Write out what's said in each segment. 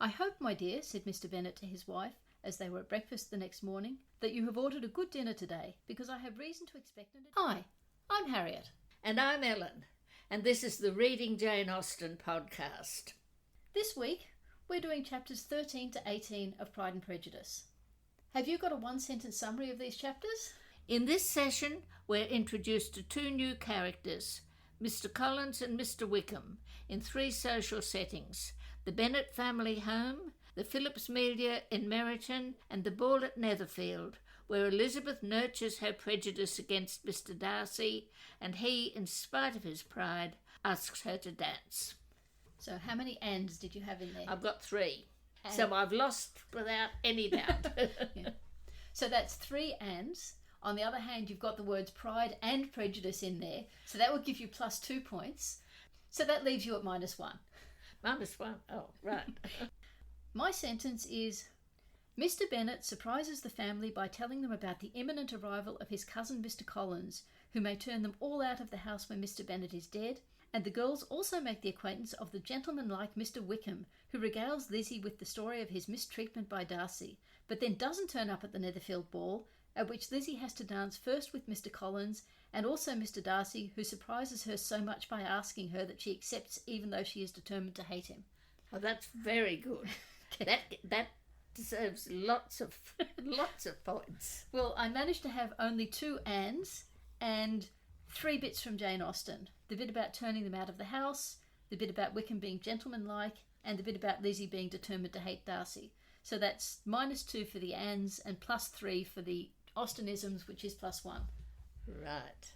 "I hope, my dear," said Mr Bennet to his wife, as they were at breakfast the next morning, "that you have ordered a good dinner today, because I have reason to expect it." Hi, I'm Harriet. And I'm Ellen, and this is the Reading Jane Austen podcast. This week, we're doing chapters 13 to 18 of Pride and Prejudice. Have you got a one-sentence summary of these chapters? In this session, we're introduced to two new characters, Mr Colllins and Mr Wickham, in three social settings: the Bennet family home, the Phillips Melia in Meryton, and the ball at Netherfield, where Elizabeth nurtures her prejudice against Mr Darcy, and he, in spite of his pride, asks her to dance. So how many ands did you have in there? I've got 3, so I've lost without any doubt. Yeah. So that's 3 ands. On the other hand, you've got the words Pride and Prejudice in there, so that would give you plus 2 points. So that leaves you at -1. -1, oh, right. My sentence is, Mr Bennet surprises the family by telling them about the imminent arrival of his cousin Mr Colllins, who may turn them all out of the house when Mr Bennet is dead, and the girls also make the acquaintance of the gentleman-like Mr Wickham, who regales Lizzie with the story of his mistreatment by Darcy, but then doesn't turn up at the Netherfield Ball, at which Lizzie has to dance first with Mr Colllins and also Mr Darcy, who surprises her so much by asking her that she accepts even though she is determined to hate him. Oh, that's very good. That deserves lots of points. Well, I managed to have only 2 ands and 3 bits from Jane Austen. The bit about turning them out of the house, the bit about Wickham being gentlemanlike, and the bit about Lizzie being determined to hate Darcy. So that's -2 for the ands and +3 for the Austenisms, which is +1. Right.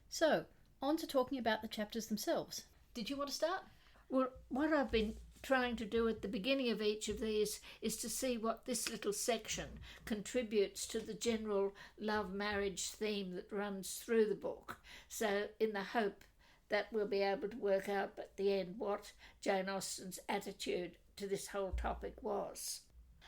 So, on to talking about the chapters themselves. Did you want to start? Well, what I've been trying to do at the beginning of each of these is to see what this little section contributes to the general love-marriage theme that runs through the book. So in the hope that we'll be able to work out at the end what Jane Austen's attitude to this whole topic was.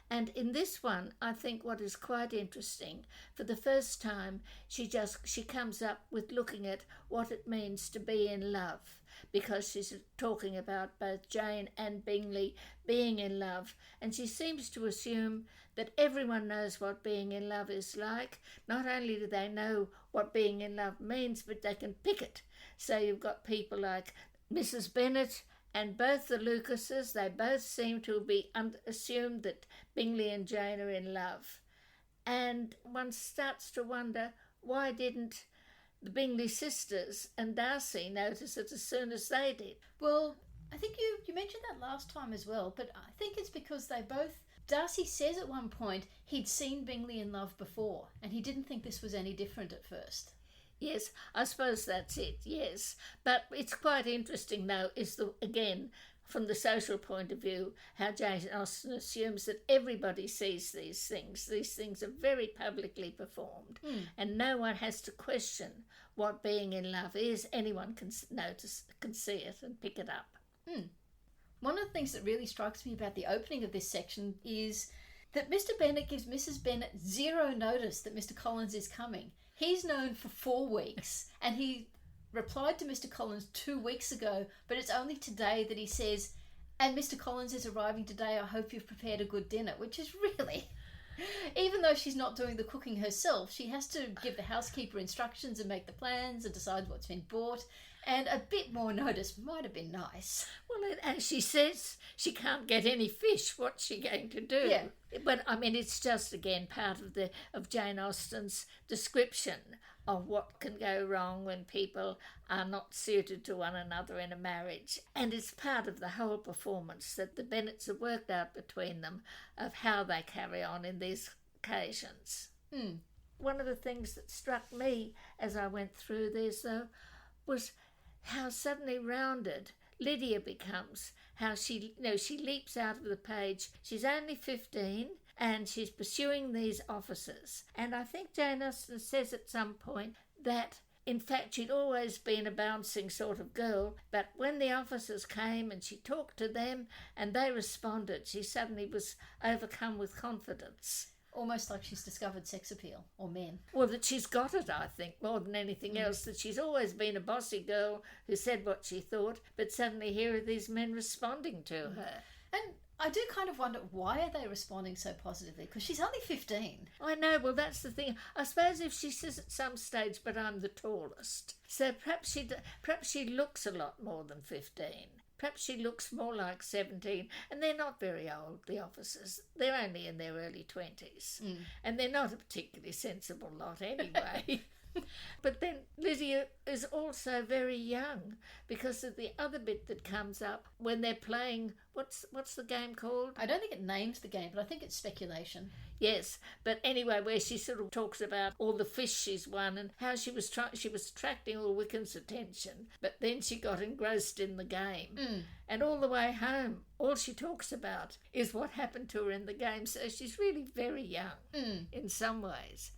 And in this one, I think what is quite interesting, for the first time, she comes up with looking at what it means to be in love, because she's talking about both Jane and Bingley being in love, and she seems to assume that everyone knows what being in love is like. Not only do they know what being in love means, but they can pick it. So you've got people like Mrs Bennet and both the Lucases. They both seem to be assumed that Bingley and Jane are in love. And one starts to wonder, why didn't the Bingley sisters and Darcy notice it as soon as they did? Well, I think you mentioned that last time as well, but I think it's because Darcy says at one point he'd seen Bingley in love before, and he didn't think this was any different at first. Yes, I suppose that's it, yes. But it's quite interesting, though, again, from the social point of view, how Jane Austen assumes that everybody sees these things. These things are very publicly performed, and no one has to question what being in love is. Anyone can see it and pick it up. One of the things that really strikes me about the opening of this section is that Mr Bennet gives Mrs Bennet 0 notice that Mr Colllins is coming. He's known for 4 weeks, and he replied to Mr Colllins 2 weeks ago, but it's only today that he says, "And Mr Colllins is arriving today, I hope you've prepared a good dinner," which is really... Even though she's not doing the cooking herself, she has to give the housekeeper instructions and make the plans and decide what's been bought, and a bit more notice might have been nice. Well, and she says she can't get any fish. What's she going to do? Yeah. But, I mean, it's just, again, part of Jane Austen's description of what can go wrong when people are not suited to one another in a marriage. And it's part of the whole performance that the Bennets have worked out between them of how they carry on in these occasions. One of the things that struck me as I went through these, though, was how suddenly rounded Lydia becomes, how she leaps out of the page. She's only 15 and she's pursuing these officers. And I think Jane Austen says at some point that, in fact, she'd always been a bouncing sort of girl, but when the officers came and she talked to them and they responded, she suddenly was overcome with confidence. Almost like she's discovered sex appeal, or men. Well, that she's got it, I think, more than anything else, that she's always been a bossy girl who said what she thought, but suddenly here are these men responding to her. And I do kind of wonder, why are they responding so positively? Because she's only 15. I know, well, that's the thing. I suppose if she says at some stage, but I'm the tallest, so perhaps she looks a lot more than 15. Perhaps she looks more like 17, and they're not very old, the officers. They're only in their early 20s, and they're not a particularly sensible lot anyway. But then Lydia is also very young, because of the other bit that comes up when they're playing, what's the game called? I don't think it names the game, but I think it's speculation. Yes, but anyway, where she sort of talks about all the fish she's won and how she was attracting all Wickham's attention, but then she got engrossed in the game. And all the way home, all she talks about is what happened to her in the game. So she's really very young in some ways.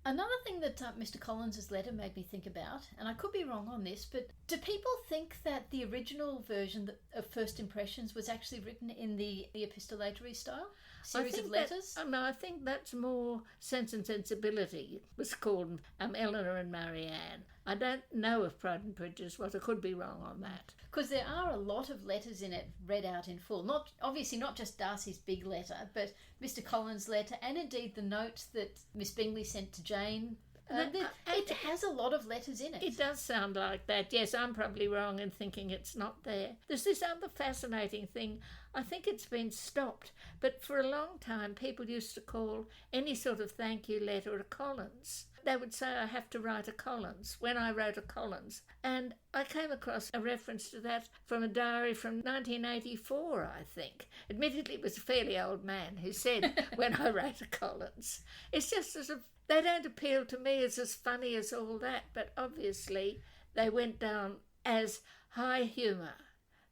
Another thing that Mr. Collins' letter made me think about, and I could be wrong on this, but do people think that the original version of First Impressions was actually written in the epistolatory style? Series of letters? No, I think that's more Sense and Sensibility. It was called Eleanor and Marianne. I don't know if Pride and Prejudice was. I could be wrong on that. Because there are a lot of letters in it read out in full. Obviously not just Darcy's big letter, but Mr. Collins' letter, and indeed the note that Miss Bingley sent to Jane. It has a lot of letters in it. It does sound like that. Yes, I'm probably wrong in thinking it's not there. There's this other fascinating thing. I think it's been stopped, but for a long time people used to call any sort of thank you letter a Colllins. They would say, I have to write a Colllins, when I wrote a Colllins. And I came across a reference to that from a diary from 1984, I think. Admittedly, it was a fairly old man who said, when I wrote a Colllins. It's just sort of, they don't appeal to me as funny as all that, but obviously they went down as high humour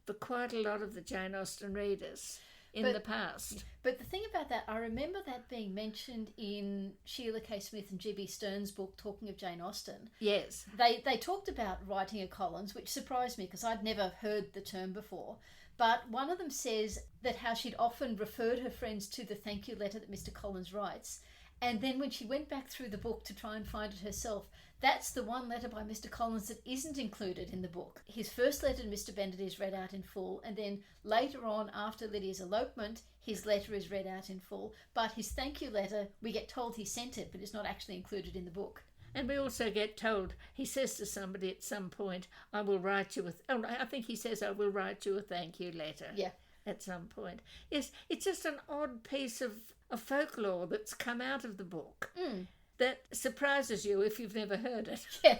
for quite a lot of the Jane Austen readers in the past. But the thing about that, I remember that being mentioned in Sheila K. Smith and G.B. Stern's book, Talking of Jane Austen. Yes. They talked about writing a Collins, which surprised me because I'd never heard the term before. But one of them says that how she'd often referred her friends to the thank you letter that Mr. Collins writes. And then when she went back through the book to try and find it herself, that's the one letter by Mr. Collins that isn't included in the book. His first letter to Mr. Bennet is read out in full, and then later on, after Lydia's elopement, his letter is read out in full. But his thank you letter, we get told he sent it, but it's not actually included in the book. And we also get told, he says to somebody at some point, I think he says, I will write you a thank you letter. Yeah. At some point. Yes, it's just an odd piece of folklore that's come out of the book that surprises you if you've never heard it. Yeah.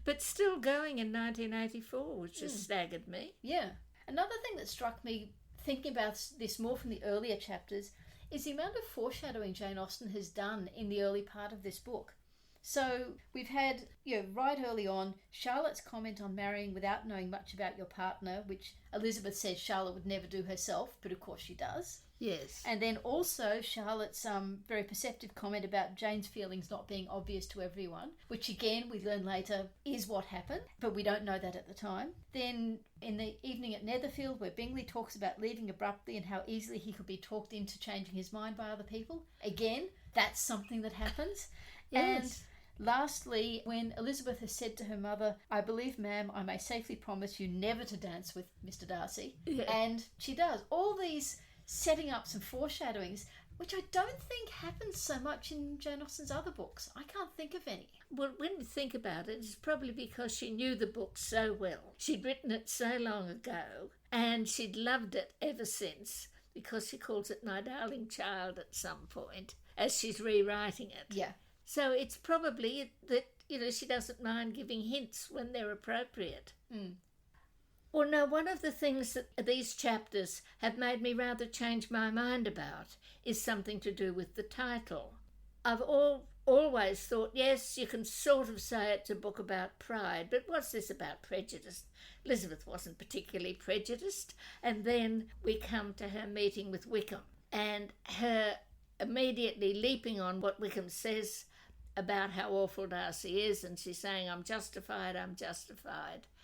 But still going in 1984, which has staggered me. Yeah. Another thing that struck me, thinking about this more from the earlier chapters, is the amount of foreshadowing Jane Austen has done in the early part of this book. So we've had, right early on, Charlotte's comment on marrying without knowing much about your partner, which Elizabeth says Charlotte would never do herself, but of course she does. Yes. And then also Charlotte's very perceptive comment about Jane's feelings not being obvious to everyone, which again we learn later is what happened, but we don't know that at the time. Then in the evening at Netherfield, where Bingley talks about leaving abruptly and how easily he could be talked into changing his mind by other people. Again, that's something that happens. Yes. And lastly, when Elizabeth has said to her mother, I believe, ma'am, I may safely promise you never to dance with Mr. Darcy. Yeah. And she does. All these setting up some foreshadowings, which I don't think happens so much in Jane Austen's other books. I can't think of any. Well, when you think about it, it's probably because she knew the book so well. She'd written it so long ago, and she'd loved it ever since, because she calls it My Darling Child at some point, as she's rewriting it. Yeah. So it's probably that, she doesn't mind giving hints when they're appropriate. Well, no, one of the things that these chapters have made me rather change my mind about is something to do with the title. I've always thought, yes, you can sort of say it's a book about pride, but what's this about prejudice? Elizabeth wasn't particularly prejudiced. And then we come to her meeting with Wickham and her immediately leaping on what Wickham says about how awful Darcy is, and she's saying, I'm justified.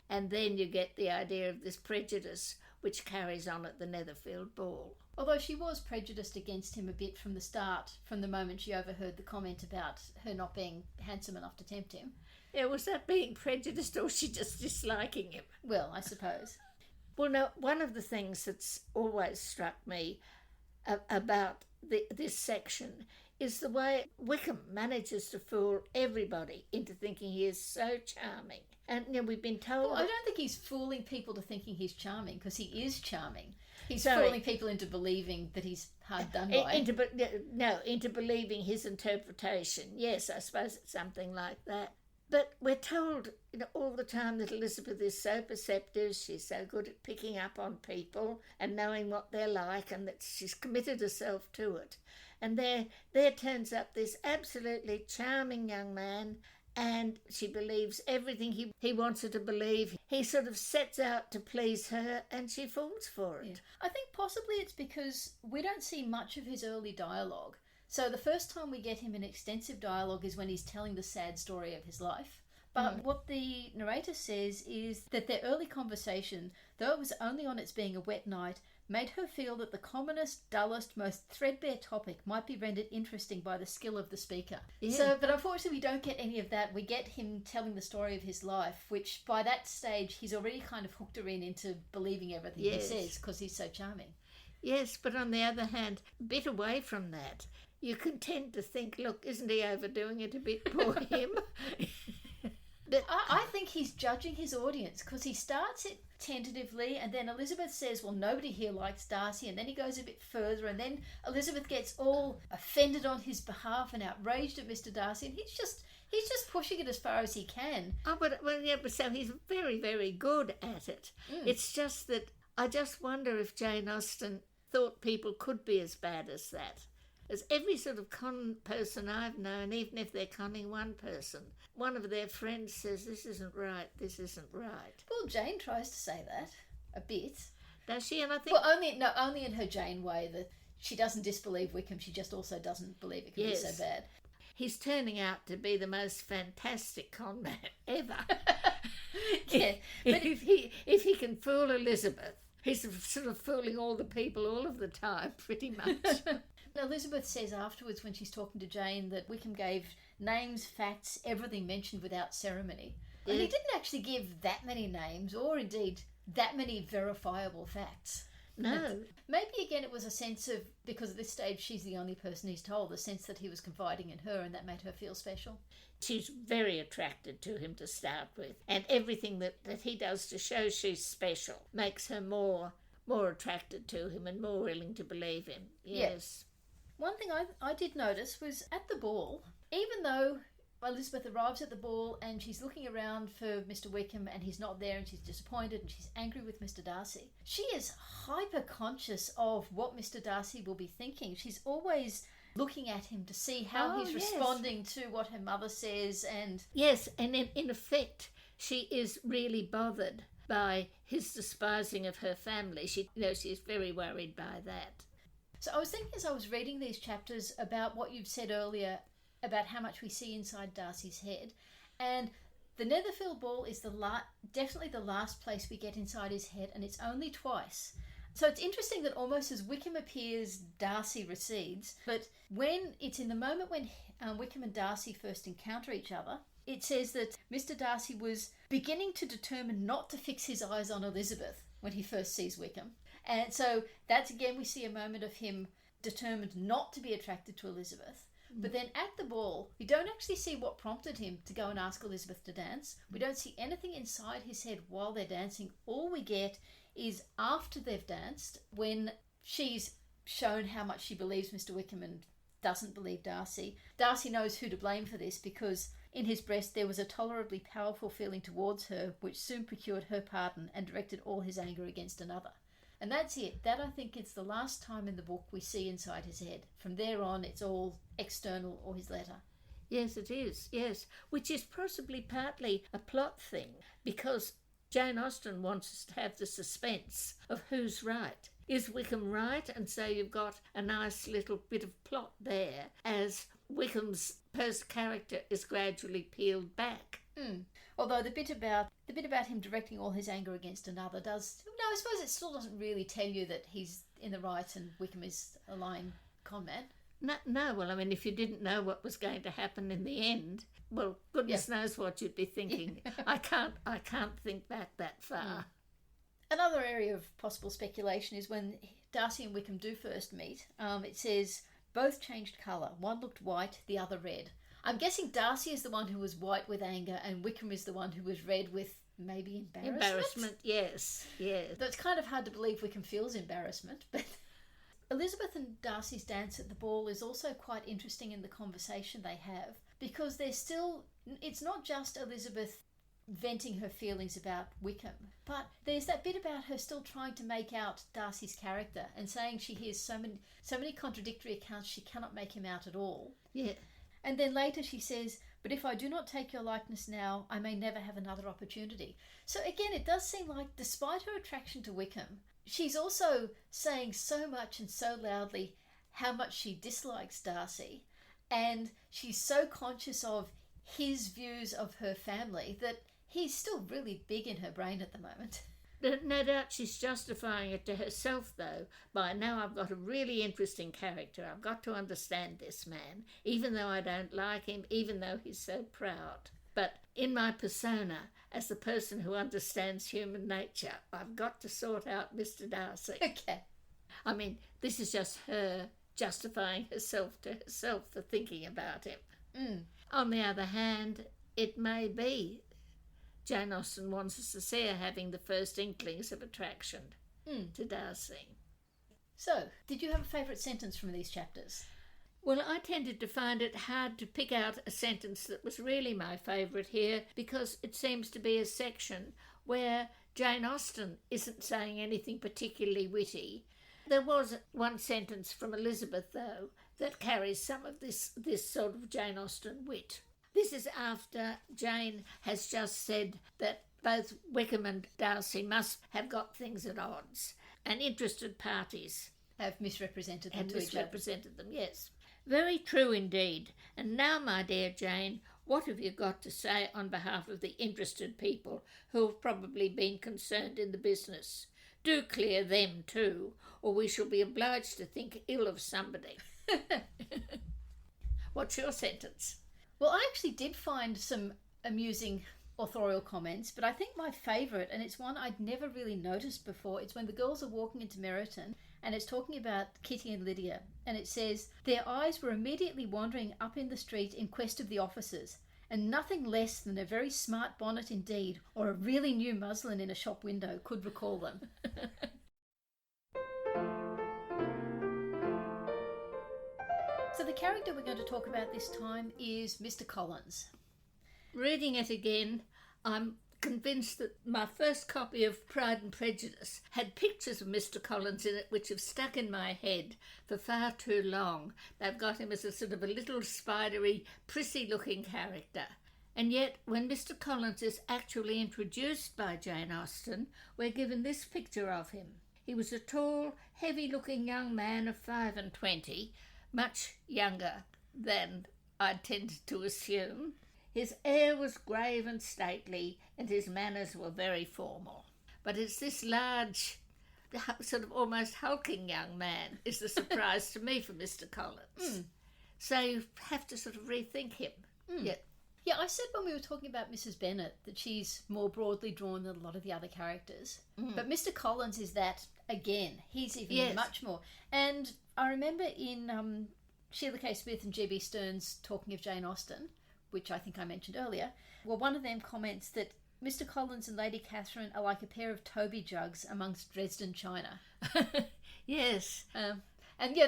And then you get the idea of this prejudice which carries on at the Netherfield Ball. Although she was prejudiced against him a bit from the start, from the moment she overheard the comment about her not being handsome enough to tempt him. Yeah, was that being prejudiced or was she just disliking him? Well, I suppose. Well, no, one of the things that's always struck me about this section is the way Wickham manages to fool everybody into thinking he is so charming. And we've been told... Well, I don't think he's fooling people to thinking he's charming, because he is charming. He's fooling people into believing that he's hard done by. Into believing his interpretation. Yes, I suppose it's something like that. But we're told all the time that Elizabeth is so perceptive, she's so good at picking up on people and knowing what they're like, and that she's committed herself to it. And there turns up this absolutely charming young man, and she believes everything he wants her to believe. He sort of sets out to please her, and she falls for it. Yeah. I think possibly it's because we don't see much of his early dialogue. So the first time we get him in extensive dialogue is when he's telling the sad story of his life. But what the narrator says is that their early conversation, though it was only on its being a wet night, made her feel that the commonest, dullest, most threadbare topic might be rendered interesting by the skill of the speaker. Yeah. So, but unfortunately we don't get any of that. We get him telling the story of his life, which by that stage he's already kind of hooked her into believing everything he says, because he's so charming. Yes, but on the other hand, a bit away from that, you can tend to think, look, isn't he overdoing it a bit, poor him? But I think he's judging his audience, because he starts it tentatively, and then Elizabeth says, well, nobody here likes Darcy, and then he goes a bit further, and then Elizabeth gets all offended on his behalf and outraged at Mr. Darcy, and he's just pushing it as far as he can. Oh, but so he's very, very good at it. It's just that I just wonder if Jane Austen thought people could be as bad as that. As every sort of con person I've known, even if they're conning one person, one of their friends says, this isn't right, this isn't right. Well, Jane tries to say that a bit. Does she? And I think... Well, only in her Jane way, that she doesn't disbelieve Wickham, she just also doesn't believe it can be so bad. He's turning out to be the most fantastic con man ever. Yeah. But if he can fool Elizabeth, he's sort of fooling all the people all of the time, pretty much. Elizabeth says afterwards, when she's talking to Jane, that Wickham gave names, facts, everything mentioned without ceremony. And he didn't actually give that many names, or indeed that many verifiable facts. No. Maybe again it was a sense of, because at this stage she's the only person he's told, the sense that he was confiding in her, and that made her feel special. She's very attracted to him to start with, and everything that he does to show she's special makes her more attracted to him and more willing to believe him. Yes. One thing I did notice was at the ball, even though Elizabeth arrives at the ball and she's looking around for Mr. Wickham and he's not there, and she's disappointed and she's angry with Mr. Darcy, she is hyper conscious of what Mr. Darcy will be thinking. She's always looking at him to see how he's responding to what her mother says. And yes, and in effect she is really bothered by his despising of her family. She's very worried by that. So I was thinking as I was reading these chapters about what you've said earlier about how much we see inside Darcy's head, and the Netherfield Ball is definitely the last place we get inside his head, and it's only twice. So it's interesting that almost as Wickham appears, Darcy recedes, but when it's in the moment when Wickham and Darcy first encounter each other, it says that Mr. Darcy was beginning to determine not to fix his eyes on Elizabeth when he first sees Wickham. And so that's again, we see a moment of him determined not to be attracted to Elizabeth. But then at the ball, we don't actually see what prompted him to go and ask Elizabeth to dance. We don't see anything inside his head while they're dancing. All we get is after they've danced, when she's shown how much she believes Mr. Wickham and doesn't believe Darcy. Darcy knows who to blame for this, because in his breast there was a tolerably powerful feeling towards her, which soon procured her pardon and directed all his anger against another. And that's it. That, I think, is the last time in the book we see inside his head. From there on, it's all external or his letter. Yes, it is, yes. Which is possibly partly a plot thing, because Jane Austen wants us to have the suspense of who's right. Is Wickham right? And so you've got a nice little bit of plot there as Wickham's first character is gradually peeled back. Although the bit about him directing all his anger against another does... No, I suppose it still doesn't really tell you that he's in the right and Wickham is a lying con man. No, well, I mean, if you didn't know what was going to happen in the end, well, goodness knows what you'd be thinking. I can't think back that far. Another area of possible speculation is when Darcy and Wickham do first meet. It says both changed colour. One looked white, the other red. I'm guessing Darcy is the one who was white with anger and Wickham is the one who was red with maybe embarrassment. Embarrassment, yes, yes. Though it's kind of hard to believe Wickham feels embarrassment, but Elizabeth and Darcy's dance at the ball is also quite interesting in the conversation they have, because it's not just Elizabeth venting her feelings about Wickham, but there's that bit about her still trying to make out Darcy's character and saying she hears so many contradictory accounts she cannot make him out at all. Yeah. And then later she says, but if I do not take your likeness now, I may never have another opportunity. So again, it does seem like despite her attraction to Wickham, she's also saying so much and so loudly how much she dislikes Darcy, and she's so conscious of his views of her family that he's still really big in her brain at the moment. No doubt she's justifying it to herself, though, by now I've got a really interesting character. I've got to understand this man, even though I don't like him, even though he's so proud. But in my persona, as the person who understands human nature, I've got to sort out Mr. Darcy. Okay. I mean, this is just her justifying herself to herself for thinking about him. Mm. On the other hand, it may be Jane Austen wants us to see her having the first inklings of attraction to Darcy. So, did you have a favourite sentence from these chapters? Well, I tended to find it hard to pick out a sentence that was really my favourite here, because it seems to be a section where Jane Austen isn't saying anything particularly witty. There was one sentence from Elizabeth, though, that carries some of this sort of Jane Austen wit. This is after Jane has just said that both Wickham and Darcy must have got things at odds, and interested parties Have misrepresented them to each other. misrepresented them, yes. Very true indeed. And now, my dear Jane, what have you got to say on behalf of the interested people who have probably been concerned in the business? Do clear them too, or we shall be obliged to think ill of somebody. What's your sentence? Well, I actually did find some amusing authorial comments, but I think my favourite, and it's one I'd never really noticed before, it's when the girls are walking into Meryton, and it's talking about Kitty and Lydia, and it says, their eyes were immediately wandering up in the street in quest of the officers, and nothing less than a very smart bonnet indeed, or a really new muslin in a shop window could recall them. So the character we're going to talk about this time is Mr. Colllins. Reading it again, I'm convinced that my first copy of Pride and Prejudice had pictures of Mr. Colllins in it which have stuck in my head for far too long. They've got him as a sort of a little spidery, prissy-looking character. And yet, when Mr. Colllins is actually introduced by Jane Austen, we're given this picture of him. He was a tall, heavy-looking young man of 25, much younger than I tended to assume. His air was grave and stately, and his manners were very formal. But it's this large, sort of almost hulking young man is the surprise to me for Mr. Colllins. So you have to sort of rethink him. Yeah, I said when we were talking about Mrs. Bennet that she's more broadly drawn than a lot of the other characters. But Mr. Colllins is that again. He's even much more. And I remember in Sheila K. Smith and G.B. Stearns talking of Jane Austen, which I think I mentioned earlier, well, one of them comments that Mr. Colllins and Lady Catherine are like a pair of Toby jugs amongst Dresden china. Yes. And yeah,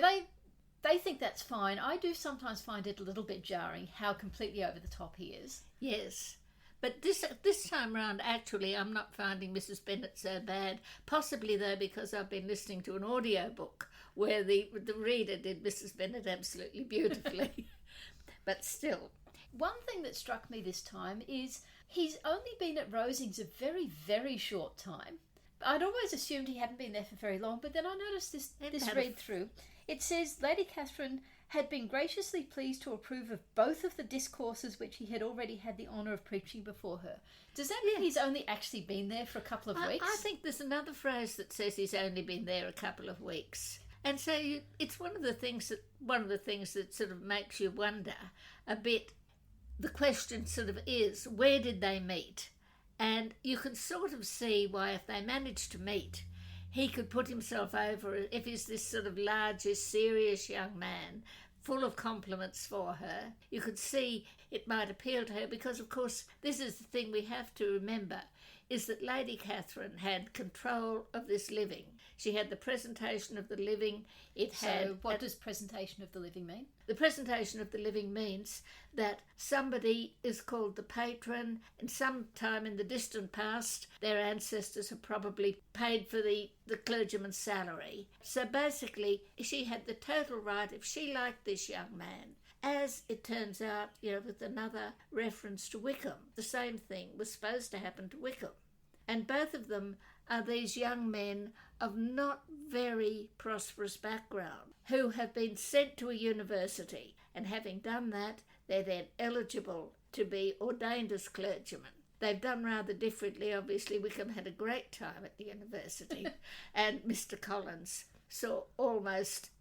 they think that's fine. I do sometimes find it a little bit jarring how completely over the top he is. Yes. But this time round, actually, I'm not finding Mrs. Bennet so bad. Possibly, though, because I've been listening to an audiobook where the reader did Mrs. Bennet absolutely beautifully. But still. One thing that struck me this time is he's only been at Rosings a very, very short time. I'd always assumed he hadn't been there for very long, but then I noticed this read-through. It says, Lady Catherine had been graciously pleased to approve of both of the discourses which he had already had the honour of preaching before her. Does that mean he's only actually been there for a couple of weeks? I think there's another phrase that says he's only been there a couple of weeks. And so it's one of the things that sort of makes you wonder a bit. The question sort of is, where did they meet? And you can sort of see why, if they managed to meet, he could put himself over if he's this sort of larger, serious young man, full of compliments for her. You could see it might appeal to her because, of course, this is the thing we have to remember, is that Lady Catherine had control of this living. She had the presentation of the living. So what does presentation of the living mean? The presentation of the living means that somebody is called the patron, and sometime in the distant past their ancestors have probably paid for the clergyman's salary. So basically she had the total right, if she liked this young man, as it turns out, with another reference to Wickham, the same thing was supposed to happen to Wickham. And both of them are these young men of not very prosperous background who have been sent to a university, and having done that, they're then eligible to be ordained as clergymen. They've done rather differently. Obviously, Wickham had a great time at the university, and Mr Colllins saw almost,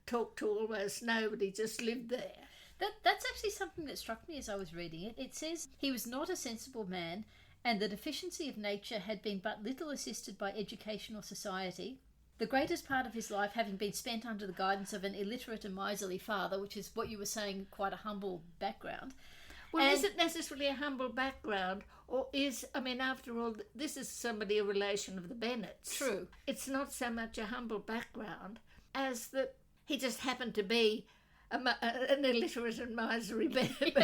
talked to almost nobody, just lived there. That's actually something that struck me as I was reading it. It says, he was not a sensible man, and the deficiency of nature had been but little assisted by education or society, the greatest part of his life having been spent under the guidance of an illiterate and miserly father, which is what you were saying, quite a humble background. Well, is it necessarily a humble background, or after all, this is somebody a relation of the Bennets. True. It's not so much a humble background as that he just happened to be an illiterate and miserly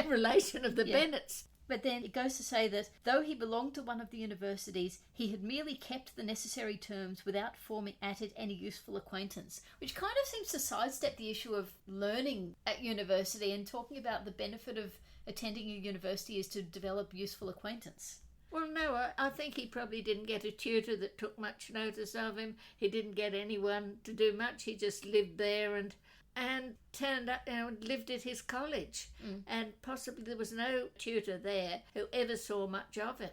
relation of the Bennets. But then it goes to say that though he belonged to one of the universities, he had merely kept the necessary terms without forming at it any useful acquaintance, which kind of seems to sidestep the issue of learning at university and talking about the benefit of attending a university is to develop useful acquaintance. Well, no, I think he probably didn't get a tutor that took much notice of him. He didn't get anyone to do much. He just lived there and turned up, lived at his college. And possibly there was no tutor there who ever saw much of him.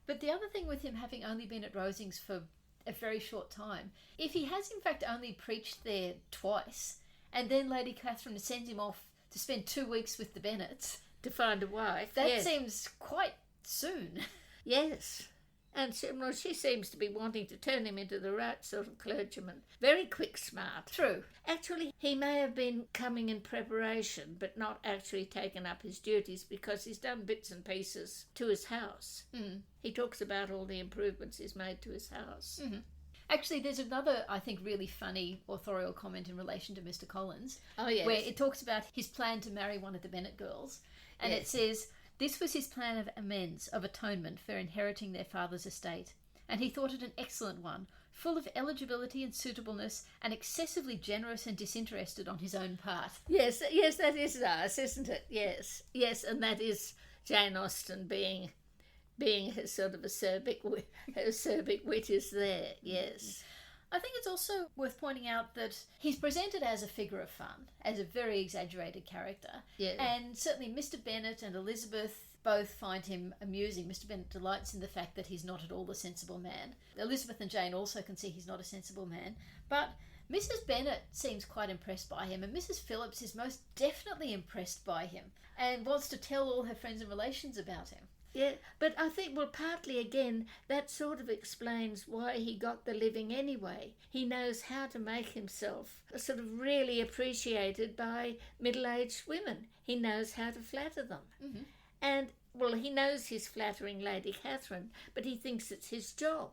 But the other thing with him having only been at Rosings for a very short time, if he has in fact only preached there twice, and then Lady Catherine sends him off to spend 2 weeks with the Bennets to find a wife, that seems quite soon. Yes. And she seems to be wanting to turn him into the right sort of clergyman. Very quick, smart. True. Actually, he may have been coming in preparation, but not actually taken up his duties, because he's done bits and pieces to his house. He talks about all the improvements he's made to his house. Actually, there's another, I think, really funny authorial comment in relation to Mr Colllins. Oh, yes. Where it talks about his plan to marry one of the Bennet girls. And it says, this was his plan of amends, of atonement for inheriting their father's estate, and he thought it an excellent one, full of eligibility and suitableness, and excessively generous and disinterested on his own part. Yes, that is nice, isn't it? Yes, and that is Jane Austen being his sort of acerbic wit is there, yes. I think it's also worth pointing out that he's presented as a figure of fun, as a very exaggerated character. Yeah. And certainly Mr Bennet and Elizabeth both find him amusing. Mr Bennet delights in the fact that he's not at all a sensible man. Elizabeth and Jane also can see he's not a sensible man. But Mrs Bennet seems quite impressed by him, and Mrs Phillips is most definitely impressed by him and wants to tell all her friends and relations about him. Yeah, but I think, partly again, that sort of explains why he got the living anyway. He knows how to make himself sort of really appreciated by middle-aged women. He knows how to flatter them. And, he knows he's flattering Lady Catherine, but he thinks it's his job.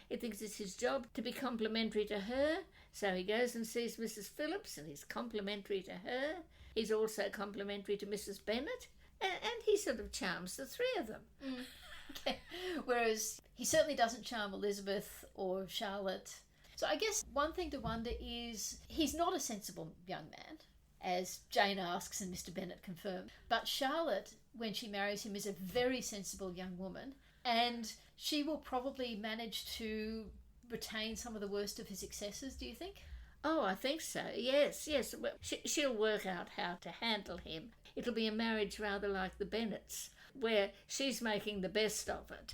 He thinks it's his job to be complimentary to her, so he goes and sees Mrs Phillips and he's complimentary to her. He's also complimentary to Mrs Bennet. And he sort of charms the three of them. Okay. Whereas he certainly doesn't charm Elizabeth or Charlotte. So I guess one thing to wonder is he's not a sensible young man, as Jane asks and Mr Bennet confirmed. But Charlotte, when she marries him, is a very sensible young woman, and she will probably manage to retain some of the worst of his excesses, do you think? Oh, I think so, yes. Well, she'll work out how to handle him. It'll be a marriage rather like the Bennets, where she's making the best of it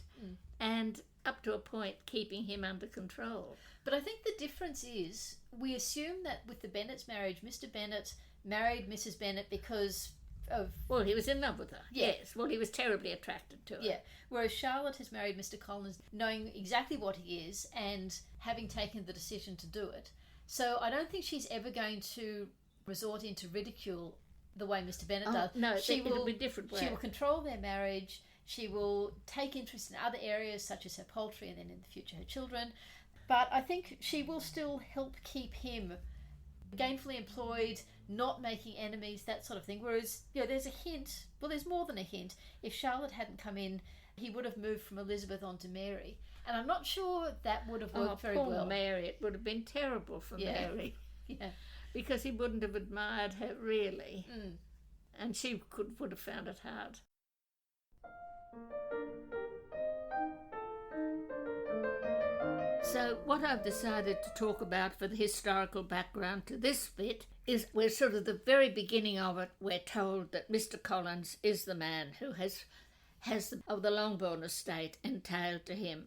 and, up to a point, keeping him under control. But I think the difference is we assume that with the Bennets' marriage, Mr Bennet married Mrs Bennet because Well, he was in love with her. Yeah. Yes. Well, he was terribly attracted to her. Yeah. Whereas Charlotte has married Mr. Colllins knowing exactly what he is and having taken the decision to do it. So I don't think she's ever going to resort into ridicule the way Mr. Bennet does. No, it'll be a different way. She will control their marriage. She will take interest in other areas such as her poultry and then in the future her children. But I think she will still help keep him gainfully employed, not making enemies, that sort of thing. Whereas, there's a hint, well, there's more than a hint. If Charlotte hadn't come in, he would have moved from Elizabeth on to Mary. And I'm not sure that would have worked very poor well. Mary, it would have been terrible for Mary. Yeah. Because he wouldn't have admired her, really. And she would have found it hard. So what I've decided to talk about for the historical background to this bit is we're sort of the very beginning of it. We're told that Mr. Colllins is the man who has the Longbourn estate entailed to him.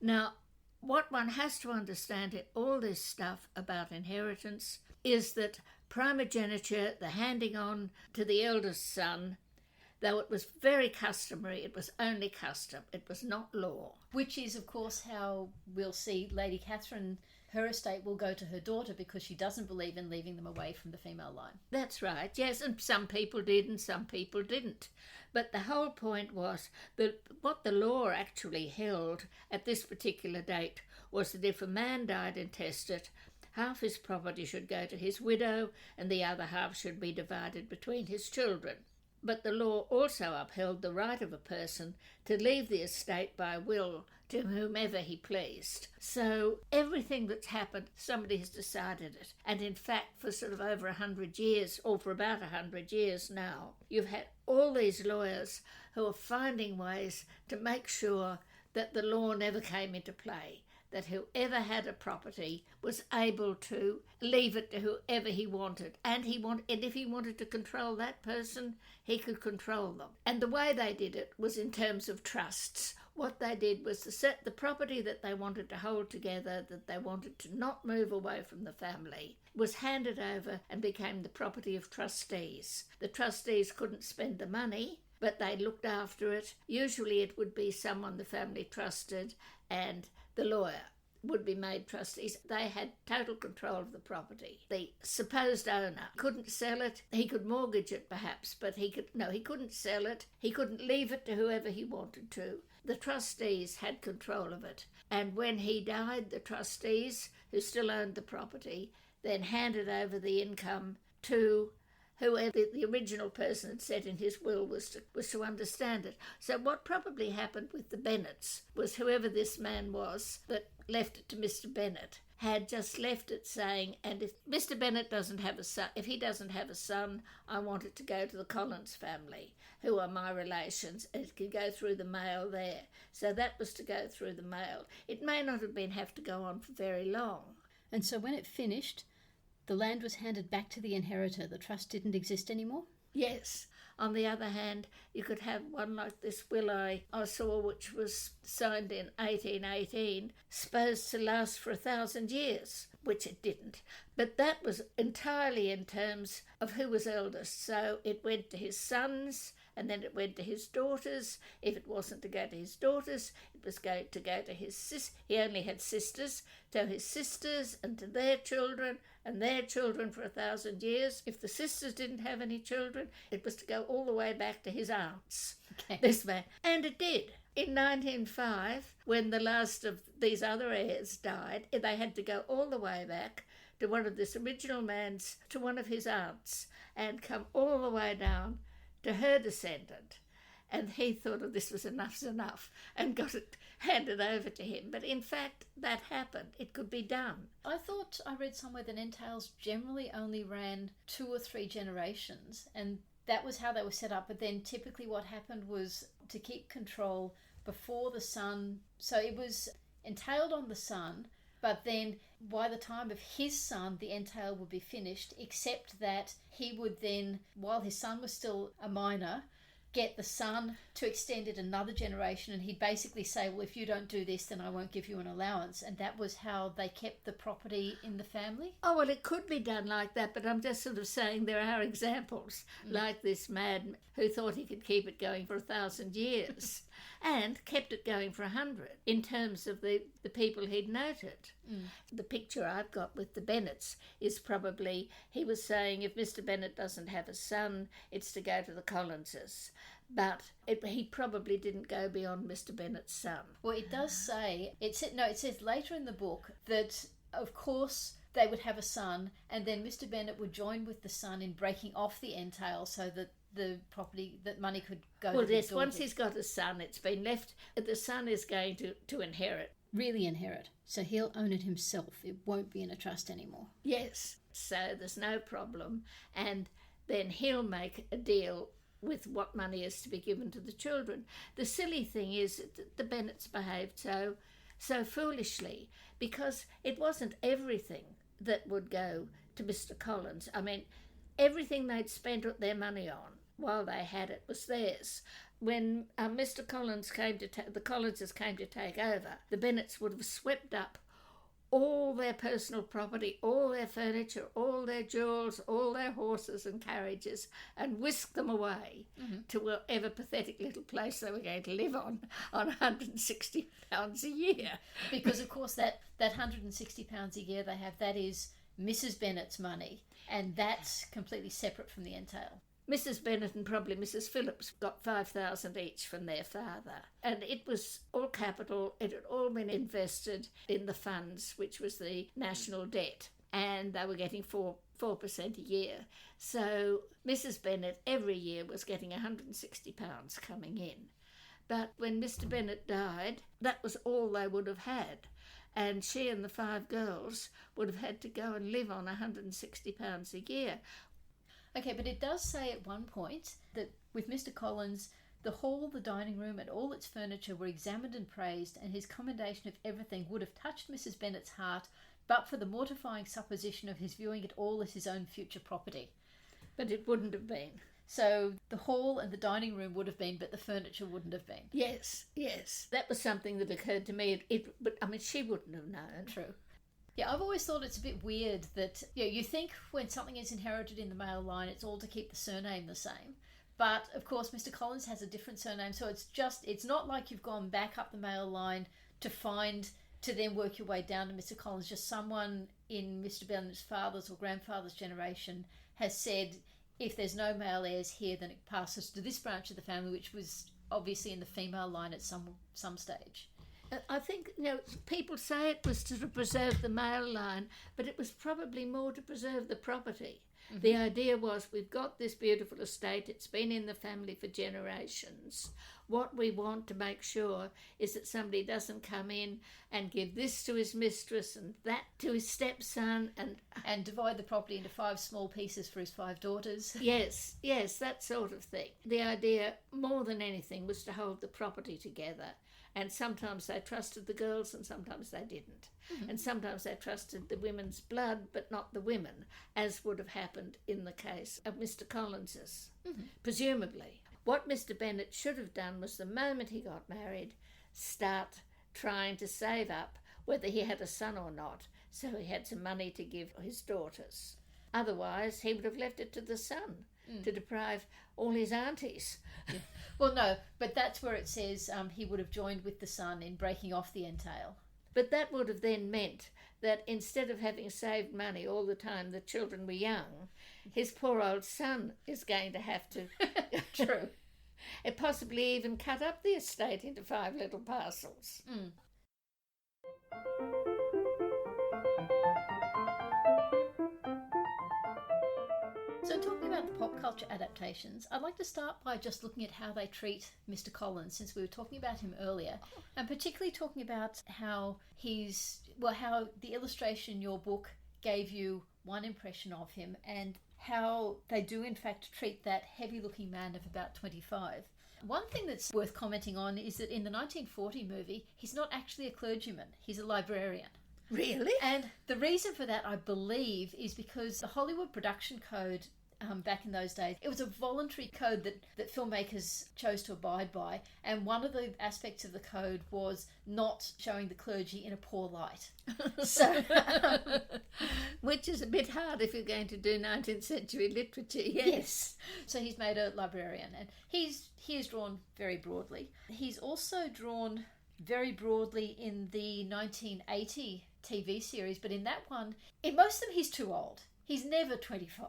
Now, what one has to understand in all this stuff about inheritance is that primogeniture, the handing on to the eldest son, though it was very customary, it was only custom, it was not law. Which is, of course, how we'll see Lady Catherine, her estate will go to her daughter because she doesn't believe in leaving them away from the female line. That's right, yes, and some people did and some people didn't. But the whole point was that what the law actually held at this particular date was that if a man died intestate, half his property should go to his widow and the other half should be divided between his children. But the law also upheld the right of a person to leave the estate by will to whomever he pleased. So everything that's happened, somebody has decided it. And in fact, for sort of over 100 years, or for about 100 years now, you've had all these lawyers who are finding ways to make sure that the law never came into play, that whoever had a property was able to leave it to whoever he wanted. And if he wanted to control that person, he could control them. And the way they did it was in terms of trusts. What they did was to set the property that they wanted to hold together, that they wanted to not move away from the family, was handed over and became the property of trustees. The trustees couldn't spend the money, but they looked after it. Usually it would be someone the family trusted, and the lawyer would be made trustees. They had total control of the property. The supposed owner couldn't sell it. He could mortgage it perhaps, but he couldn't sell it. He couldn't leave it to whoever he wanted to. The trustees had control of it. And when he died, the trustees, who still owned the property, then handed over the income to whoever the original person had said in his will was to understand it. So what probably happened with the Bennets was whoever this man was that left it to Mr. Bennet had just left it saying, and if Mr. Bennet doesn't have a son, if he doesn't have a son, I want it to go to the Colllins family, who are my relations, and it could go through the mail there. So that was to go through the mail. It may not have to go on for very long. And so when it finished, the land was handed back to the inheritor. The trust didn't exist anymore? Yes. On the other hand, you could have one like this will I saw, which was signed in 1818, supposed to last for 1,000 years, which it didn't. But that was entirely in terms of who was eldest. So it went to his sons, and then it went to his daughters. If it wasn't to go to his daughters, it was going to go to his sisters. He only had sisters, so his sisters and to their children and their children for 1,000 years. If the sisters didn't have any children, it was to go all the way back to his aunts. Okay. This man. And it did. In 1905, when the last of these other heirs died, they had to go all the way back to one of this original man's, to one of his aunts, and come all the way down to her descendant. And he thought, this was enough's enough, and got it handed over to him. But in fact, that happened. It could be done. I thought I read somewhere that entails generally only ran 2 or 3 generations, and that was how they were set up. But then typically what happened was to keep control before the son. So it was entailed on the son, but then by the time of his son, the entail would be finished, except that he would then, while his son was still a minor, get the son to extend it another generation, and he'd basically say, well, if you don't do this, then I won't give you an allowance. And that was how they kept the property in the family. Oh, well, it could be done like that, but I'm just sort of saying there are examples, like this man who thought he could keep it going for 1,000 years and kept it going for 100 in terms of the people he'd noted. The picture I've got with the Bennets is probably, he was saying if Mr Bennet doesn't have a son, it's to go to the Collinses. But he probably didn't go beyond Mr Bennet's son. Well, it does say, it says later in the book that, of course, they would have a son, and then Mr Bennet would join with the son in breaking off the entail so that the property, that money could go to the yes, daughters. Once he's got a son, it's been left, the son is going to inherit. Really inherit. So he'll own it himself. It won't be in a trust anymore. Yes, so there's no problem. And then he'll make a deal with what money is to be given to the children. The silly thing is that the Bennets behaved so foolishly, because it wasn't everything that would go to Mr Colllins. I mean, everything they'd spent their money on while they had it was theirs. When Mr Collinses came to take over, the Bennets would have swept up all their personal property, all their furniture, all their jewels, all their horses and carriages, and whisked them away to whatever pathetic little place they were going to live on £160 a year. Because, of course, that £160 a year they have, that is Mrs Bennet's money, and that's completely separate from the entail. Mrs Bennet and probably Mrs Phillips got $5,000 each from their father. And it was all capital. It had all been invested in the funds, which was the national debt. And they were getting 4% a year. So Mrs Bennet every year was getting £160 coming in. But when Mr Bennet died, that was all they would have had. And she and the 5 girls would have had to go and live on £160 a year. Okay, but it does say at one point that with Mr Colllins, the hall, the dining room, and all its furniture were examined and praised, and his commendation of everything would have touched Mrs Bennet's heart, but for the mortifying supposition of his viewing it all as his own future property. But it wouldn't have been. So the hall and the dining room would have been, but the furniture wouldn't have been. Yes. That was something that occurred to me. But I mean, she wouldn't have known. True. Yeah, I've always thought it's a bit weird that you think when something is inherited in the male line, it's all to keep the surname the same. But, of course, Mr Colllins has a different surname, so it's not like you've gone back up the male line to then work your way down to Mr Colllins. Just someone in Mr Bennet's father's or grandfather's generation has said, if there's no male heirs here, then it passes to this branch of the family, which was obviously in the female line at some stage. I think, people say it was to preserve the male line, but it was probably more to preserve the property. Mm-hmm. The idea was, we've got this beautiful estate, it's been in the family for generations. What we want to make sure is that somebody doesn't come in and give this to his mistress and that to his stepson and divide the property into 5 small pieces for his 5 daughters. Yes, that sort of thing. The idea, more than anything, was to hold the property together. And sometimes they trusted the girls and sometimes they didn't. Mm-hmm. And sometimes they trusted the women's blood but not the women, as would have happened in the case of Mr Collins's. Mm-hmm. Presumably. What Mr Bennet should have done was, the moment he got married, start trying to save up whether he had a son or not, so he had some money to give his daughters. Otherwise, he would have left it to the son to deprive all his aunties. Yeah. Well, no, but that's where it says he would have joined with the son in breaking off the entail. But that would have then meant that instead of having saved money all the time the children were young, his poor old son is going to have to... True. And possibly even cut up the estate into 5 little parcels. Mm. So talking about the pop culture adaptations, I'd like to start by just looking at how they treat Mr Colllins, since we were talking about him earlier, and particularly talking about how how the illustration in your book gave you one impression of him, and how they do in fact treat that heavy-looking man of about 25. One thing that's worth commenting on is that in the 1940 movie, he's not actually a clergyman, he's a librarian. Really? And the reason for that, I believe, is because the Hollywood production code back in those days. It was a voluntary code that filmmakers chose to abide by, and one of the aspects of the code was not showing the clergy in a poor light. So, which is a bit hard if you're going to do 19th century literature. Yes. So he's made a librarian, and he is drawn very broadly. He's also drawn very broadly in the 1980 TV series, but in that one, in most of them, he's too old. He's never 25.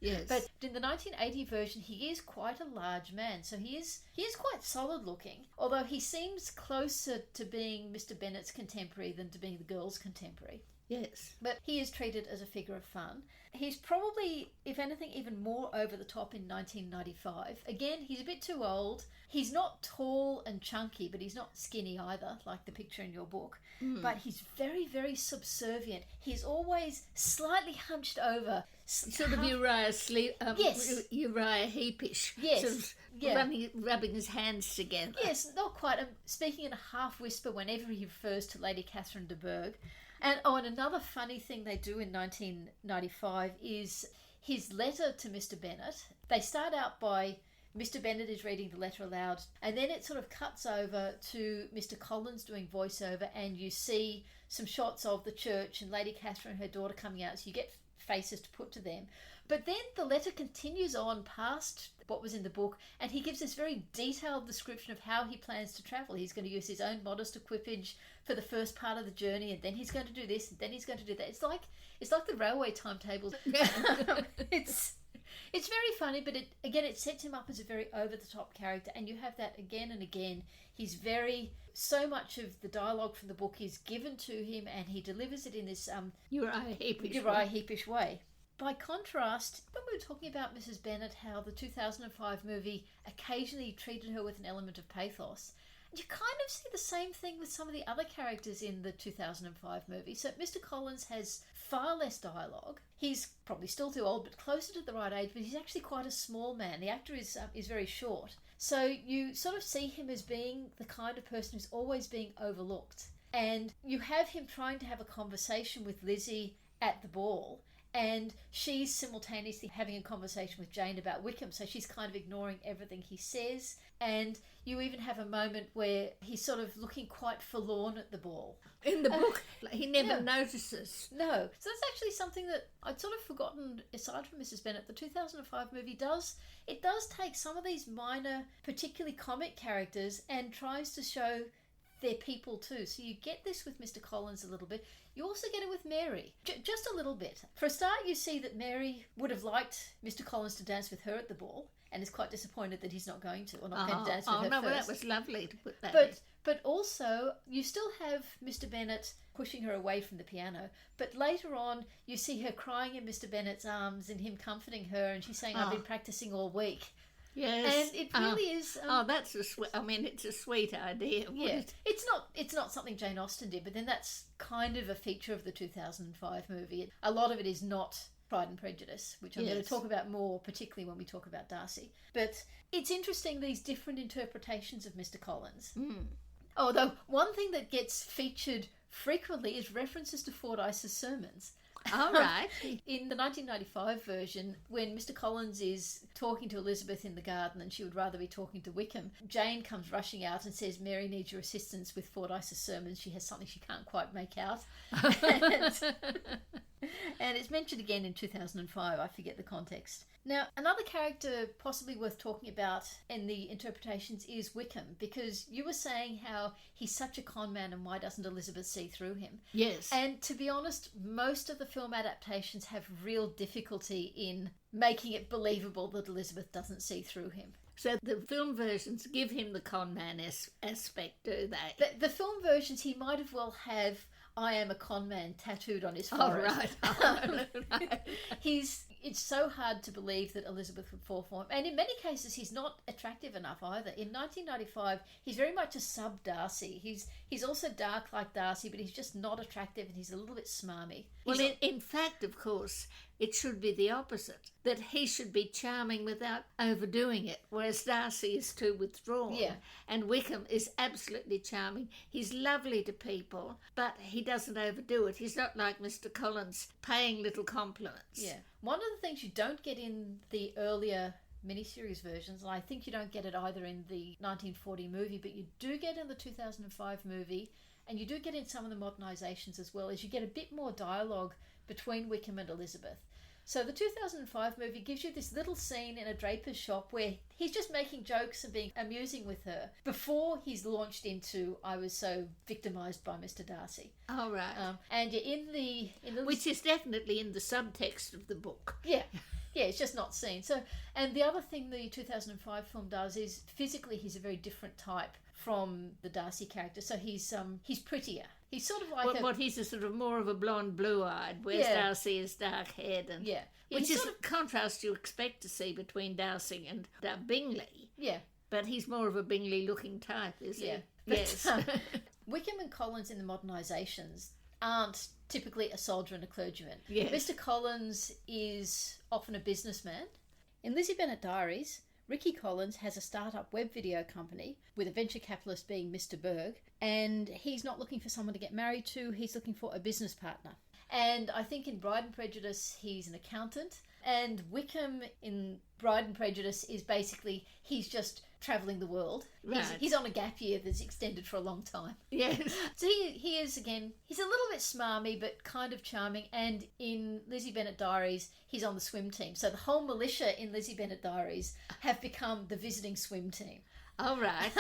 Yes. But in the 1980 version, he is quite a large man, so he is quite solid looking, although he seems closer to being Mr. Bennet's contemporary than to being the girl's contemporary. Yes. But he is treated as a figure of fun. He's probably, if anything, even more over the top in 1995. Again, he's a bit too old. He's not tall and chunky, but he's not skinny either, like the picture in your book. But he's very, very subservient. He's always slightly hunched over. Sort of Uriah Heepish. Yes. Sort of rubbing his hands together. Yes, not quite. Speaking in a half whisper whenever he refers to Lady Catherine de Bourgh. And another funny thing they do in 1995 is his letter to Mr. Bennet. They start out by Mr. Bennet is reading the letter aloud, and then it sort of cuts over to Mr. Colllins doing voiceover, and you see some shots of the church and Lady Catherine and her daughter coming out, so you get faces to put to them. But then the letter continues on past what was in the book, and he gives this very detailed description of how he plans to travel. He's going to use his own modest equipage for the first part of the journey, and then he's going to do this, and then he's going to do that. It's like the railway timetables. It's very funny, but it sets him up as a very over-the-top character, and you have that again and again. He's so much of the dialogue from the book is given to him, and he delivers it in this Uriah Heepish way. By contrast, when we were talking about Mrs. Bennet, how the 2005 movie occasionally treated her with an element of pathos, you kind of see the same thing with some of the other characters in the 2005 movie. So Mr. Colllins has far less dialogue. He's probably still too old, but closer to the right age, but he's actually quite a small man. The actor is very short. So you sort of see him as being the kind of person who's always being overlooked. And you have him trying to have a conversation with Lizzie at the ball, and she's simultaneously having a conversation with Jane about Wickham, so she's kind of ignoring everything he says. And you even have a moment where he's sort of looking quite forlorn at the ball. In the book, he never notices. No. So that's actually something that I'd sort of forgotten, aside from Mrs. Bennet. The 2005 movie does take some of these minor, particularly comic characters and tries to show they're people too. So you get this with Mr. Colllins a little bit. You also get it with Mary, just a little bit. For a start, you see that Mary would have liked Mr. Colllins to dance with her at the ball, and is quite disappointed that he's not going to, or not going to dance with her first. Well, that was lovely to put that in. But also, you still have Mr. Bennet pushing her away from the piano, but later on, you see her crying in Mr. Bennet's arms and him comforting her, and she's saying, I've been practicing all week. Yes, and it really is. That's a sweet. I mean, it's a sweet idea. Yeah, it's not something Jane Austen did, but then that's kind of a feature of the 2005 movie. A lot of it is not Pride and Prejudice, which I'm going to talk about more, particularly when we talk about Darcy. But it's interesting, these different interpretations of Mr. Colllins. Although one thing that gets featured frequently is references to Fordyce's sermons. All right. In the 1995 version, when Mr. Colllins is talking to Elizabeth in the garden and she would rather be talking to Wickham, Jane comes rushing out and says, Mary needs your assistance with Fordyce's sermons. She has something she can't quite make out. And it's mentioned again in 2005. I forget the context. Now, another character possibly worth talking about in the interpretations is Wickham, because you were saying how he's such a con man and why doesn't Elizabeth see through him? Yes. And to be honest, most of the film adaptations have real difficulty in making it believable that Elizabeth doesn't see through him. So the film versions give him the con man aspect, do they? The film versions, he might as well have I am a con man tattooed on his forehead. Oh, right. It's so hard to believe that Elizabeth would fall for him. And in many cases, he's not attractive enough either. In 1995, he's very much a sub-Darcy. He's also dark like Darcy, but he's just not attractive and he's a little bit smarmy. Well, in fact, of course, it should be the opposite, that he should be charming without overdoing it, whereas Darcy is too withdrawn. Yeah. And Wickham is absolutely charming. He's lovely to people, but he doesn't overdo it. He's not like Mr. Colllins, paying little compliments. Yeah. One of the things you don't get in the earlier miniseries versions, and I think you don't get it either in the 1940 movie, but you do get in the 2005 movie, and you do get in some of the modernisations as well, is you get a bit more dialogue between Wickham and Elizabeth. So the 2005 movie gives you this little scene in a draper's shop where he's just making jokes and being amusing with her before he's launched into "I was so victimised by Mr Darcy." Oh, right. And you're in the which is definitely in the subtext of the book. Yeah. Yeah, it's just not seen. So, and the other thing the 2005 film does is physically he's a very different type from the Darcy character. So he's prettier. He's sort of like he's a sort of more of a blonde, blue-eyed, whereas Darcy is dark-haired, and which is a contrast you expect to see between Darcy and Bingley. Yeah, but he's more of a Bingley-looking type, is he? Yes. Wickham and Colllins in the modernisations aren't typically a soldier and a clergyman. Yes. Mr Colllins is often a businessman. In Lizzie Bennet Diaries, Ricky Colllins has a start-up web video company with a venture capitalist being Mr Berg, and he's not looking for someone to get married to, he's looking for a business partner. And I think in Pride and Prejudice he's an accountant, and Wickham in Pride and Prejudice is basically he's just travelling the world. Right. He's on a gap year that's extended for a long time. Yes. So he is, again, he's a little bit smarmy but kind of charming, and in Lizzie Bennet Diaries he's on the swim team. So the whole militia in Lizzie Bennet Diaries have become the visiting swim team. All right.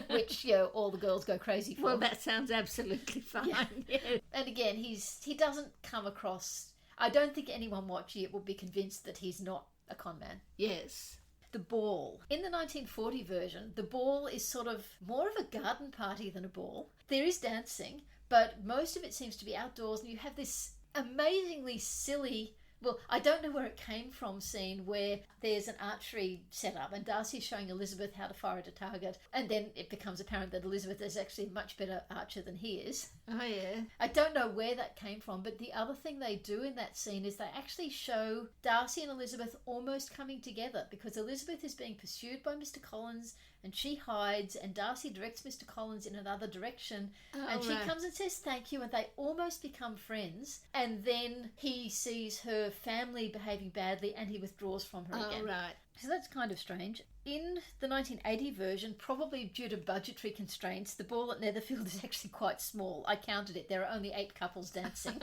Which, all the girls go crazy for. Well, that sounds absolutely fine. Yeah. And again, he doesn't come across... I don't think anyone watching it will be convinced that he's not a con man. Yes. The ball. In the 1940 version, the ball is sort of more of a garden party than a ball. There is dancing, but most of it seems to be outdoors, and you have this amazingly silly... Well, I don't know where it came from scene where there's an archery set up and Darcy's showing Elizabeth how to fire at a target, and then it becomes apparent that Elizabeth is actually a much better archer than he is. Oh, yeah. I don't know where that came from, but the other thing they do in that scene is they actually show Darcy and Elizabeth almost coming together, because Elizabeth is being pursued by Mr Colllins and she hides, and Darcy directs Mr Colllins in another direction, and she comes and says thank you, and they almost become friends, and then he sees her family behaving badly and he withdraws from her again. Right. So that's kind of strange. In the 1980 version, probably due to budgetary constraints, the ball at Netherfield is actually quite small. I counted it. There are only 8 couples dancing.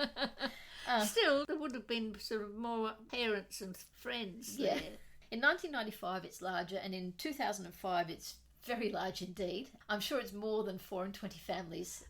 Still, there would have been sort of more parents and friends there. In 1995, it's larger, and in 2005, it's very large indeed. I'm sure it's more than 4 and 20 families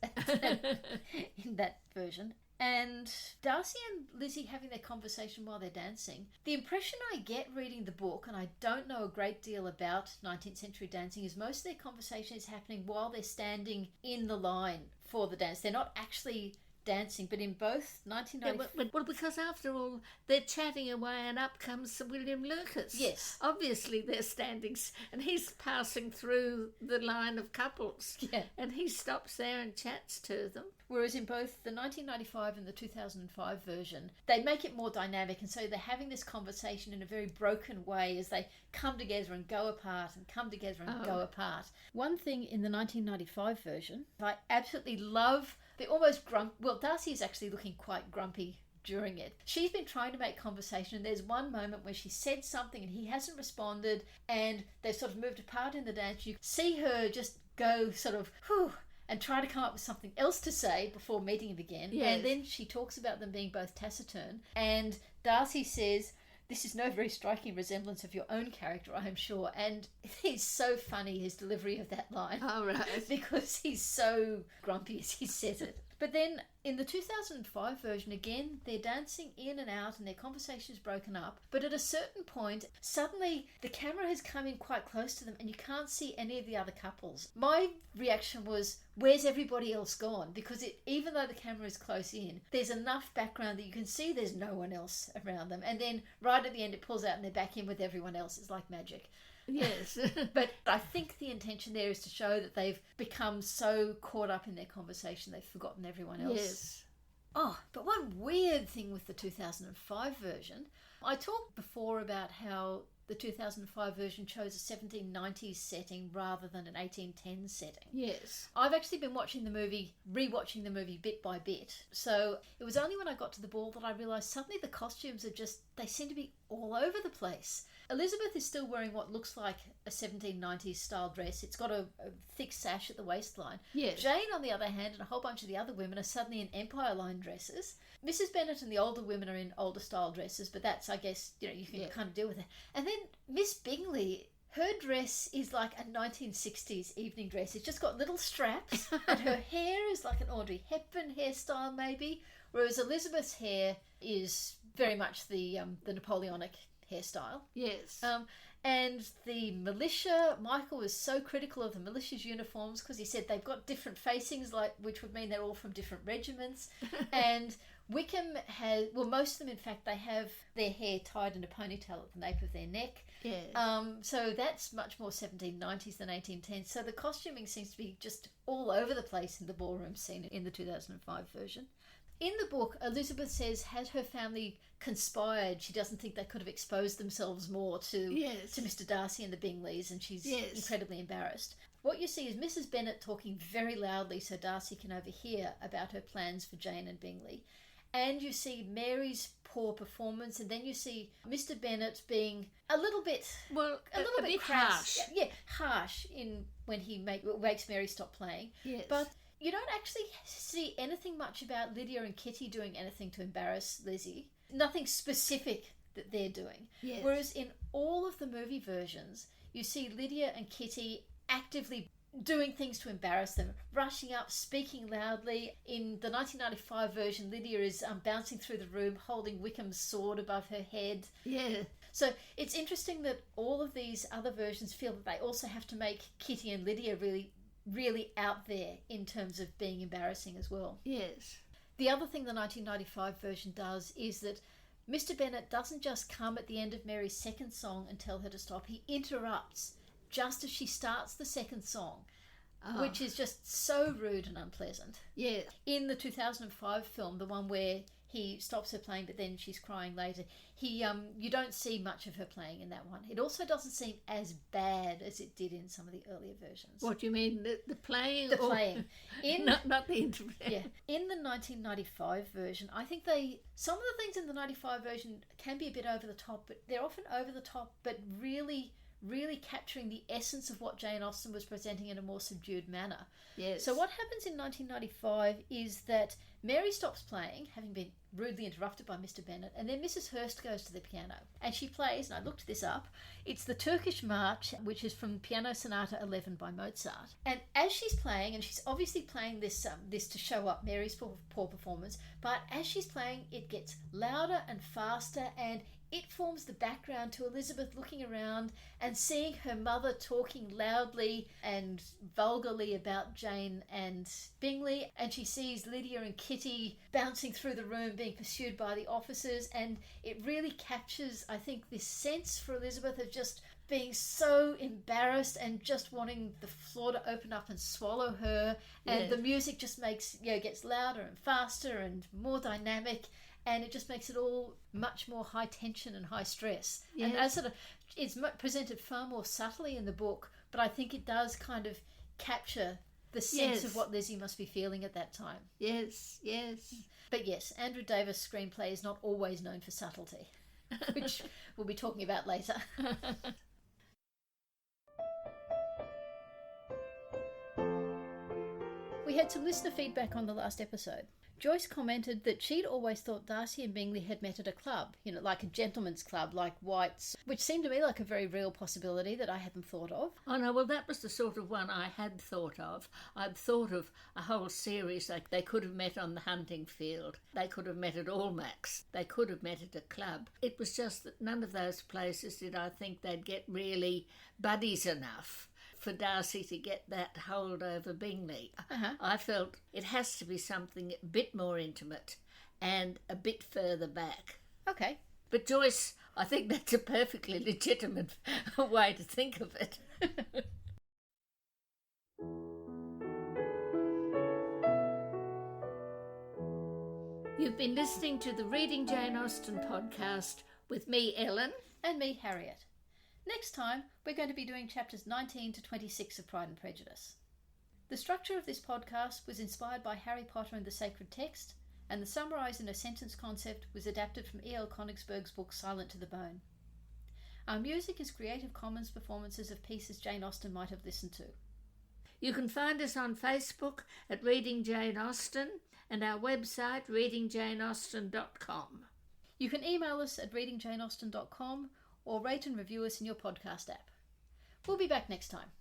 in that version. And Darcy and Lizzie having their conversation while they're dancing. The impression I get reading the book, and I don't know a great deal about 19th century dancing, is most of their conversation is happening while they're standing in the line for the dance. They're not actually dancing, but in both 1995... Well, because after all, they're chatting away and up comes Sir William Lucas. Yes. Obviously they're standing, and he's passing through the line of couples. Yeah. And he stops there and chats to them. Whereas in both the 1995 and the 2005 version, they make it more dynamic, and so they're having this conversation in a very broken way as they come together and go apart and come together and go apart. One thing in the 1995 version I absolutely love, they almost Darcy is actually looking quite grumpy during it. She's been trying to make conversation, and there's one moment where she said something and he hasn't responded, and they've sort of moved apart in the dance. You see her just go sort of, whew, and try to come up with something else to say before meeting him again. Yes. And then she talks about them being both taciturn, and Darcy says, "This is no very striking resemblance of your own character, I am sure." And it's so funny, his delivery of that line. Oh, right. Because he's so grumpy as he says it. But then in the 2005 version, again, they're dancing in and out and their conversation is broken up. But at a certain point, suddenly the camera has come in quite close to them and you can't see any of the other couples. My reaction was, where's everybody else gone? Because even though the camera is close in, there's enough background that you can see there's no one else around them. And then right at the end, it pulls out and they're back in with everyone else. It's like magic. Yes. But I think the intention there is to show that they've become so caught up in their conversation they've forgotten everyone else. Yes. Oh, but one weird thing with the 2005 version, I talked before about how the 2005 version chose a 1790s setting rather than an 1810s setting. Yes. I've actually been rewatching the movie bit by bit. So it was only when I got to the ball that I realised suddenly the costumes are just they seem to be all over the place. Elizabeth is still wearing what looks like a 1790s style dress. It's got a thick sash at the waistline. Yes. Jane, on the other hand, and a whole bunch of the other women are suddenly in Empire line dresses. Mrs. Bennet and the older women are in older style dresses, but that's, I guess, you can kind of deal with it. And then Miss Bingley, her dress is like a 1960s evening dress. It's just got little straps, and her hair is like an Audrey Hepburn hairstyle, maybe, whereas Elizabeth's hair is very much the Napoleonic hairstyle. Yes. And the militia, Michael was so critical of the militia's uniforms because he said they've got different facings, which would mean they're all from different regiments. And Wickham has, well, most of them, in fact, they have their hair tied in a ponytail at the nape of their neck. Yeah. So that's much more 1790s than 1810s. So the costuming seems to be just all over the place in the ballroom scene in the 2005 version. In the book, Elizabeth says, had her family conspired, she doesn't think they could have exposed themselves more to Mr. Darcy and the Bingleys, and she's incredibly embarrassed. What you see is Mrs. Bennet talking very loudly so Darcy can overhear about her plans for Jane and Bingley. And you see Mary's poor performance, and then you see Mr. Bennet being a little bit harsh. Yeah, harsh in when he makes Mary stop playing. Yes. But you don't actually see anything much about Lydia and Kitty doing anything to embarrass Lizzie. Nothing specific that they're doing. Yes. Whereas in all of the movie versions, you see Lydia and Kitty actively doing things to embarrass them, rushing up, speaking loudly. In the 1995 version, Lydia is bouncing through the room, holding Wickham's sword above her head. Yeah. So it's interesting that all of these other versions feel that they also have to make Kitty and Lydia really out there in terms of being embarrassing as well. Yes. The other thing the 1995 version does is that Mr. Bennet doesn't just come at the end of Mary's second song and tell her to stop. He interrupts just as she starts the second song, which is just so rude and unpleasant. Yeah. In the 2005 film, the one where he stops her playing but then she's crying later, you don't see much of her playing in that one. It also doesn't seem as bad as it did in some of the earlier versions. What do you mean, the playing? The playing. Not the interview. Yeah. In the 1995 version, I think some of the things in the 95 version can be a bit over the top, but they're often over the top, but really capturing the essence of what Jane Austen was presenting in a more subdued manner. Yes. So what happens in 1995 is that Mary stops playing, having been rudely interrupted by Mr. Bennet, and then Mrs. Hurst goes to the piano and she plays, and I looked this up, it's the Turkish March, which is from Piano Sonata 11 by Mozart. And as she's playing, and she's obviously playing this to show up Mary's poor performance, but as she's playing, it gets louder and faster, and it forms the background to Elizabeth looking around and seeing her mother talking loudly and vulgarly about Jane and Bingley, and she sees Lydia and Kitty bouncing through the room being pursued by the officers, and it really captures, I think, this sense for Elizabeth of just being so embarrassed and just wanting the floor to open up and swallow her, and the music just gets louder and faster and more dynamic. And it just makes it all much more high tension and high stress. Yes. And as it's presented far more subtly in the book, but I think it does kind of capture the sense of what Lizzie must be feeling at that time. Yes, yes. But yes, Andrew Davis' screenplay is not always known for subtlety, which we'll be talking about later. We had some listener feedback on the last episode. Joyce commented that she'd always thought Darcy and Bingley had met at a club, like a gentleman's club, like White's, which seemed to me like a very real possibility that I hadn't thought of. Oh no, well that was the sort of one I had thought of. I'd thought of a whole series, like they could have met on the hunting field, they could have met at Almack's, they could have met at a club. It was just that none of those places did I think they'd get really buddies enough for Darcy to get that hold over Bingley. Uh-huh. I felt it has to be something a bit more intimate and a bit further back. Okay. But Joyce, I think that's a perfectly legitimate way to think of it. You've been listening to the Reading Jane Austen podcast with me, Ellen. And me, Harriet. Next time, we're going to be doing chapters 19 to 26 of Pride and Prejudice. The structure of this podcast was inspired by Harry Potter and the Sacred Text, and the summarised in a sentence concept was adapted from E.L. Konigsberg's book Silent to the Bone. Our music is Creative Commons performances of pieces Jane Austen might have listened to. You can find us on Facebook at Reading Jane Austen and our website readingjaneausten.com. You can email us at readingjaneausten.com or rate and review us in your podcast app. We'll be back next time.